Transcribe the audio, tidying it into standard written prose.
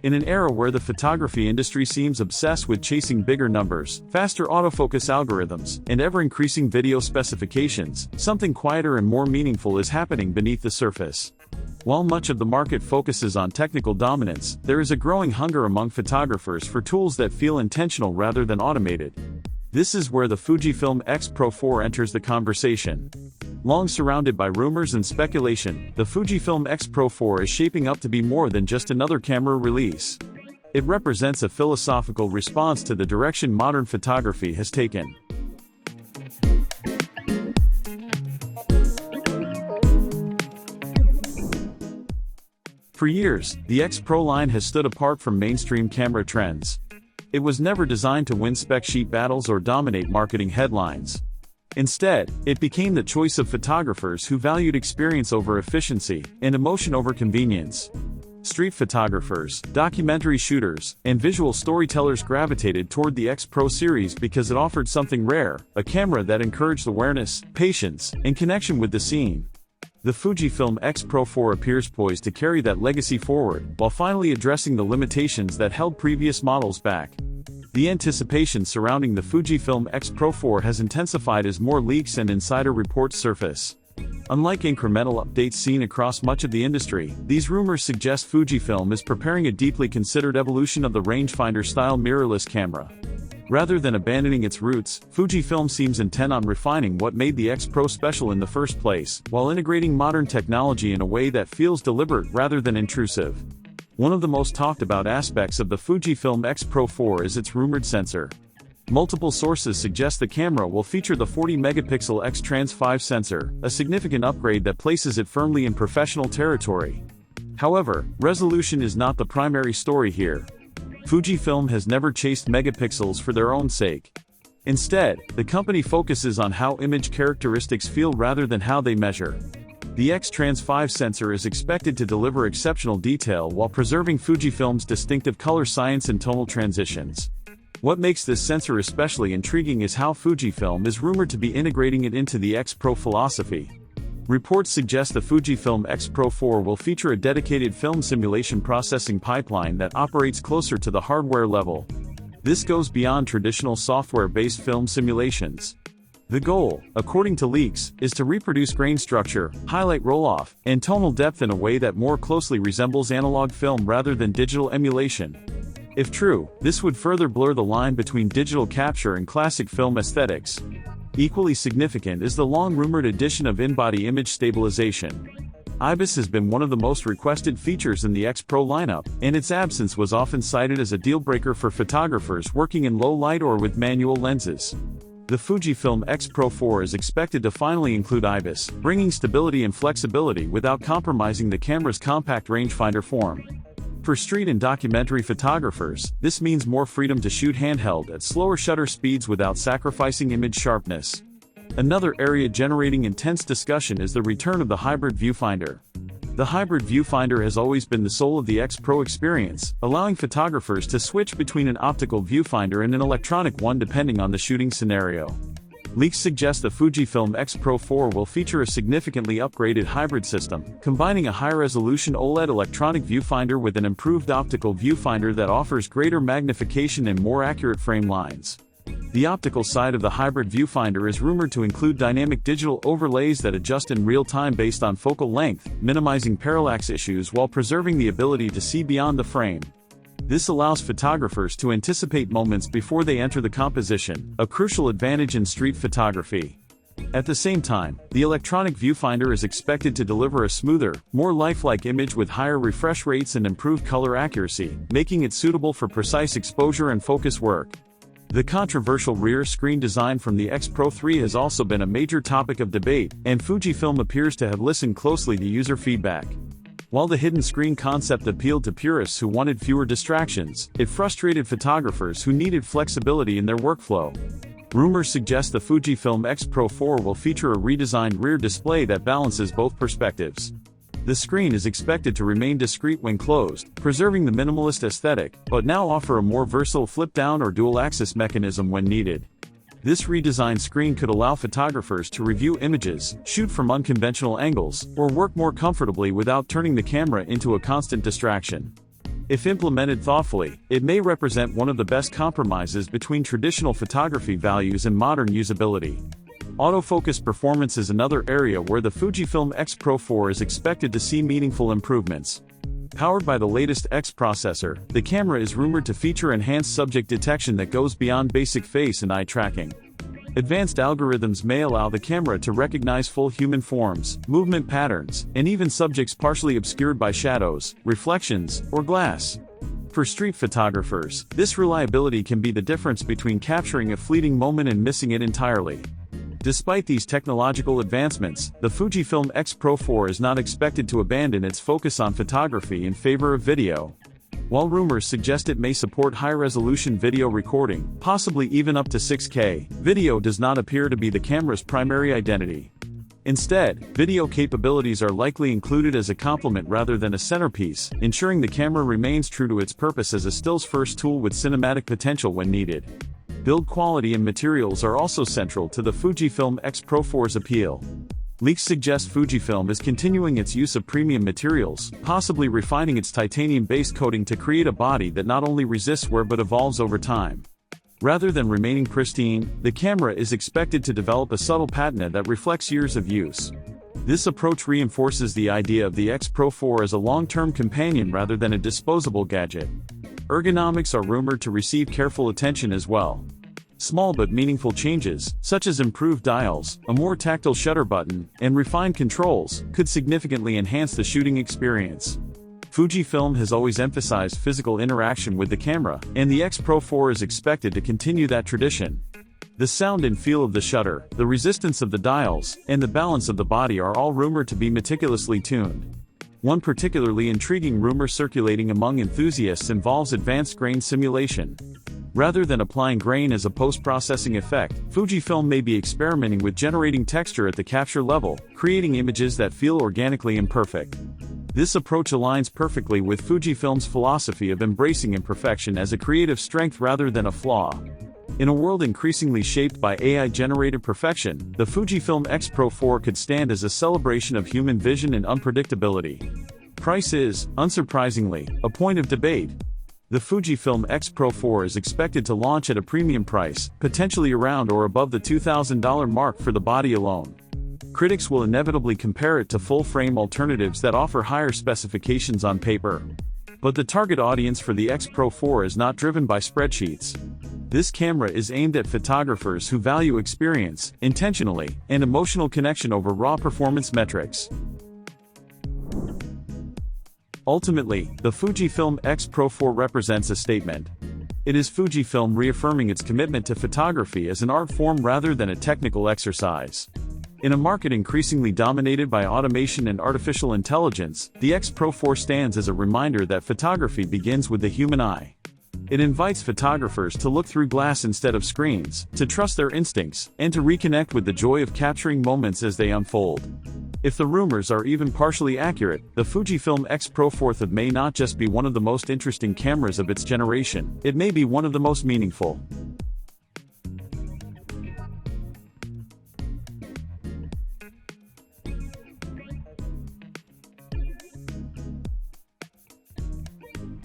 In an era where the photography industry seems obsessed with chasing bigger numbers, faster autofocus algorithms, and ever-increasing video specifications, something quieter and more meaningful is happening beneath the surface. While much of the market focuses on technical dominance, there is a growing hunger among photographers for tools that feel intentional rather than automated. This is where the Fujifilm X-Pro 4 enters the conversation. Long surrounded by rumors and speculation, the Fujifilm X-Pro 4 is shaping up to be more than just another camera release. It represents a philosophical response to the direction modern photography has taken. For years, the X-Pro line has stood apart from mainstream camera trends. It was never designed to win spec sheet battles or dominate marketing headlines. Instead, it became the choice of photographers who valued experience over efficiency and emotion over convenience. Street photographers, documentary shooters, and visual storytellers gravitated toward the X-Pro series because it offered something rare, a camera that encouraged awareness, patience, and connection with the scene. The Fujifilm X-Pro 4 appears poised to carry that legacy forward, while finally addressing the limitations that held previous models back. The anticipation surrounding the Fujifilm X-Pro 4 has intensified as more leaks and insider reports surface. Unlike incremental updates seen across much of the industry, these rumors suggest Fujifilm is preparing a deeply considered evolution of the rangefinder-style mirrorless camera. Rather than abandoning its roots, Fujifilm seems intent on refining what made the X-Pro special in the first place, while integrating modern technology in a way that feels deliberate rather than intrusive. One of the most talked about aspects of the Fujifilm X-Pro 4 is its rumored sensor. Multiple sources suggest the camera will feature the 40-megapixel X-Trans 5 sensor, a significant upgrade that places it firmly in professional territory. However, resolution is not the primary story here. Fujifilm has never chased megapixels for their own sake. Instead, the company focuses on how image characteristics feel rather than how they measure. The X-Trans 5 sensor is expected to deliver exceptional detail while preserving Fujifilm's distinctive color science and tonal transitions. What makes this sensor especially intriguing is how Fujifilm is rumored to be integrating it into the X-Pro philosophy. Reports suggest the Fujifilm X-Pro 4 will feature a dedicated film simulation processing pipeline that operates closer to the hardware level. This goes beyond traditional software-based film simulations. The goal, according to leaks, is to reproduce grain structure, highlight roll-off, and tonal depth in a way that more closely resembles analog film rather than digital emulation. If true, this would further blur the line between digital capture and classic film aesthetics. Equally significant is the long-rumored addition of in-body image stabilization. IBIS has been one of the most requested features in the X-Pro lineup, and its absence was often cited as a deal-breaker for photographers working in low light or with manual lenses. The Fujifilm X-Pro 4 is expected to finally include IBIS, bringing stability and flexibility without compromising the camera's compact rangefinder form. For street and documentary photographers, this means more freedom to shoot handheld at slower shutter speeds without sacrificing image sharpness. Another area generating intense discussion is the return of the Hybrid Viewfinder. The Hybrid Viewfinder has always been the soul of the X-Pro experience, allowing photographers to switch between an optical viewfinder and an electronic one depending on the shooting scenario. Leaks suggest the Fujifilm X-Pro 4 will feature a significantly upgraded hybrid system, combining a high-resolution OLED electronic viewfinder with an improved optical viewfinder that offers greater magnification and more accurate frame lines. The optical side of the Hybrid Viewfinder is rumored to include dynamic digital overlays that adjust in real time based on focal length, minimizing parallax issues while preserving the ability to see beyond the frame. This allows photographers to anticipate moments before they enter the composition, a crucial advantage in street photography. At the same time, the electronic viewfinder is expected to deliver a smoother, more lifelike image with higher refresh rates and improved color accuracy, making it suitable for precise exposure and focus work. The controversial rear screen design from the X-Pro 3 has also been a major topic of debate, and Fujifilm appears to have listened closely to user feedback. While the hidden screen concept appealed to purists who wanted fewer distractions, it frustrated photographers who needed flexibility in their workflow. Rumors suggest the Fujifilm X-Pro 4 will feature a redesigned rear display that balances both perspectives. The screen is expected to remain discrete when closed, preserving the minimalist aesthetic, but now offer a more versatile flip-down or dual-axis mechanism when needed. This redesigned screen could allow photographers to review images, shoot from unconventional angles, or work more comfortably without turning the camera into a constant distraction. If implemented thoughtfully, it may represent one of the best compromises between traditional photography values and modern usability. Autofocus performance is another area where the Fujifilm X-Pro 4 is expected to see meaningful improvements. Powered by the latest X processor, the camera is rumored to feature enhanced subject detection that goes beyond basic face and eye tracking. Advanced algorithms may allow the camera to recognize full human forms, movement patterns, and even subjects partially obscured by shadows, reflections, or glass. For street photographers, this reliability can be the difference between capturing a fleeting moment and missing it entirely. Despite these technological advancements, the Fujifilm X-Pro 4 is not expected to abandon its focus on photography in favor of video. While rumors suggest it may support high-resolution video recording, possibly even up to 6K, video does not appear to be the camera's primary identity. Instead, video capabilities are likely included as a complement rather than a centerpiece, ensuring the camera remains true to its purpose as a stills-first tool with cinematic potential when needed. Build quality and materials are also central to the Fujifilm X-Pro 4's appeal. Leaks suggest Fujifilm is continuing its use of premium materials, possibly refining its titanium-based coating to create a body that not only resists wear but evolves over time. Rather than remaining pristine, the camera is expected to develop a subtle patina that reflects years of use. This approach reinforces the idea of the X-Pro 4 as a long-term companion rather than a disposable gadget. Ergonomics are rumored to receive careful attention as well. Small but meaningful changes, such as improved dials, a more tactile shutter button, and refined controls, could significantly enhance the shooting experience. Fujifilm has always emphasized physical interaction with the camera, and the X-Pro 4 is expected to continue that tradition. The sound and feel of the shutter, the resistance of the dials, and the balance of the body are all rumored to be meticulously tuned. One particularly intriguing rumor circulating among enthusiasts involves advanced grain simulation. Rather than applying grain as a post-processing effect, Fujifilm may be experimenting with generating texture at the capture level, creating images that feel organically imperfect. This approach aligns perfectly with Fujifilm's philosophy of embracing imperfection as a creative strength rather than a flaw. In a world increasingly shaped by AI-generated perfection, the Fujifilm X-Pro 4 could stand as a celebration of human vision and unpredictability. Price is, unsurprisingly, a point of debate. The Fujifilm X-Pro 4 is expected to launch at a premium price, potentially around or above the $2,000 mark for the body alone. Critics will inevitably compare it to full-frame alternatives that offer higher specifications on paper. But the target audience for the X-Pro 4 is not driven by spreadsheets. This camera is aimed at photographers who value experience, intentionally, and emotional connection over raw performance metrics. Ultimately, the Fujifilm X-Pro 4 represents a statement. It is Fujifilm reaffirming its commitment to photography as an art form rather than a technical exercise. In a market increasingly dominated by automation and artificial intelligence, the X-Pro 4 stands as a reminder that photography begins with the human eye. It invites photographers to look through glass instead of screens, to trust their instincts, and to reconnect with the joy of capturing moments as they unfold. If the rumors are even partially accurate, the Fujifilm X-Pro 4 may not just be one of the most interesting cameras of its generation, it may be one of the most meaningful.